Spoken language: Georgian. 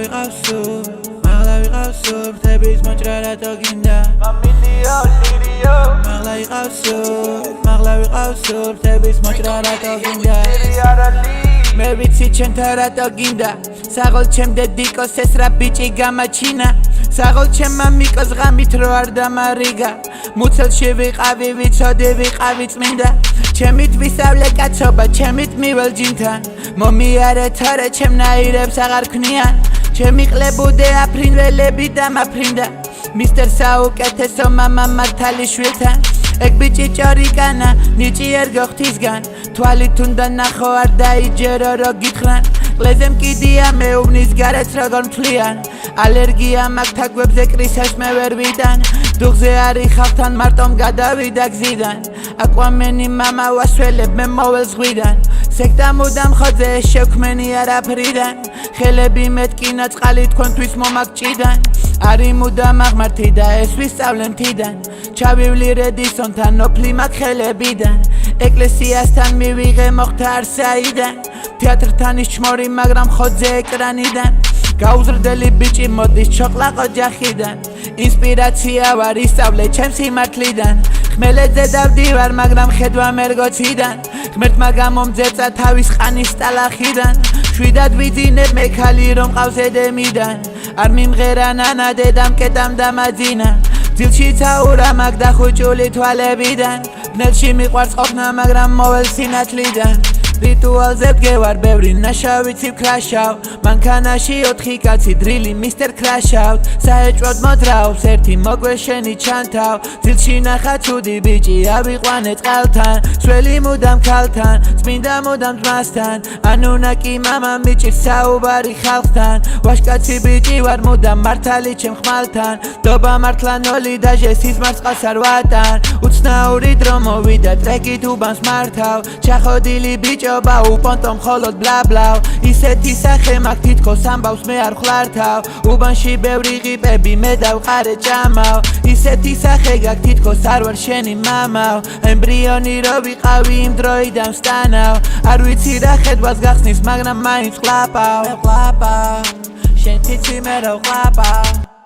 ვიყავსო მაღლა ვიყავსო ფრთების მოჭრა რატო გინდა მაღლა ვიყავსო მაღლა ვიყავსო ფრთების მოჭრა რატო გინდა მე ვიცი ჩემთან რატო გინდა საღოლ ჩემ დედიკოს ეს რა ბიჭი გამაჩინა საღოლ ჩემ მამიკოს ღამით რო არ დამარიგა მუცელში ვიყავი ვიცოდი ვიყავი წმინდა ჩემით ვისავლე კაცობა ჩემით მივალ ჯინთან მომიარე თორე ჩემნაირებს აღარ ქნიან ჩემი ყლებუდე აფრინველები დამაფრინდა მისტერ საუკეთესო მამა მართალიშვილთან ეგ ბიჭი ჭორიკანა ნიჭი ერგო ღვთისგან თვალით უნდა ნახო არ დაიჯერო რო გითხრან ყლეზე მკიდია მეუბნის გარეთ როგორ მთლიან ალერგია მაქვს თაგვებზე კრისას მე ვერ ვიდან დუღზე არიხავთან მარტომ გადავიდა გზიდან აკვამენი მამა ვასველებ მე მოვალ ზღვიდან სექტა მუდამ ხოძე შექმენი არაფრიდან ხელები მეტკინა წყალი თქვენთვის მომაგჭიდან არი მუდამ აღმართი და ეს ვისწავლე მთიდან ჩავივლი რედისონთან ნოფლი მაქვს ხელებიდან ეკლესიასთან მივიღე მოხდა არსაიდან თეატრთან ის ჩმორი მაგრამ ხოძე ეკრანიდან გაუზრდელი ბიჭი მოდის ჩოყლაყო ჯახიდან ინსპირაცია ვარ ისწავლე ჩემს სიმართლიდან ხმელეთზე დავდივარ მაგრამ ხედვა მერგოციდან ღმერთმა გამომძეწა თავის ყანის ტალახიდან შვიდად ვიძინებ მე ქალი რომ ყავს ედემიდან არ მიმღერა ნანა დედამ კეტამ დამაძინა ძილში წაურა მაგ დახუჭული თვალებიდან ბნელში მიყვარს ყოფნა მაგრამ მოვალ სინათლიდან რიტუალზე ვგევარ ბევრი ნაშავი ციფქრაშავ მანქანაში 4 კაცი დრილი მისტერ ქრაშავთ საეჭვოდ მოძრაობს ერთი მოგვეშენი ჩანთავ ძილში ნახა ცუდი ბიჭი ავიყვანე წყალთან სველი მუდამ ქალთან წმინდა მუდამ ძმასთან ანუნაკი მამა მიჭირს საუბარი ხალხთან ვაშკაცი ბიჭი ვარ მუდამ მართალი ჩემ ხმალთან დობა მართლანოლი დაჟე სიზმარს წყალს არ ვატან უცნაური დრო მოვიდა ტრეკით უბანს მართავ ჩახოდილი ბიჭი უპონტო მხოლოდ ბლაბლავ ისეთი სახე მაქვს თითქოს ამბავს მე არ ხვლართავ უბანში ბევრი ღიპები მე დავყარე ჭამავ ისეთი სახე გაქვს თითქოს არ ვარ შენი მამავ ემბრიონი რო ვიყავი იმ დროიდან ვსტანავ არ ვიცი რა ხედვას გახსნის მაგრამ მაინც ვყლაპავ შენ თითი მე რო ვყლაპავ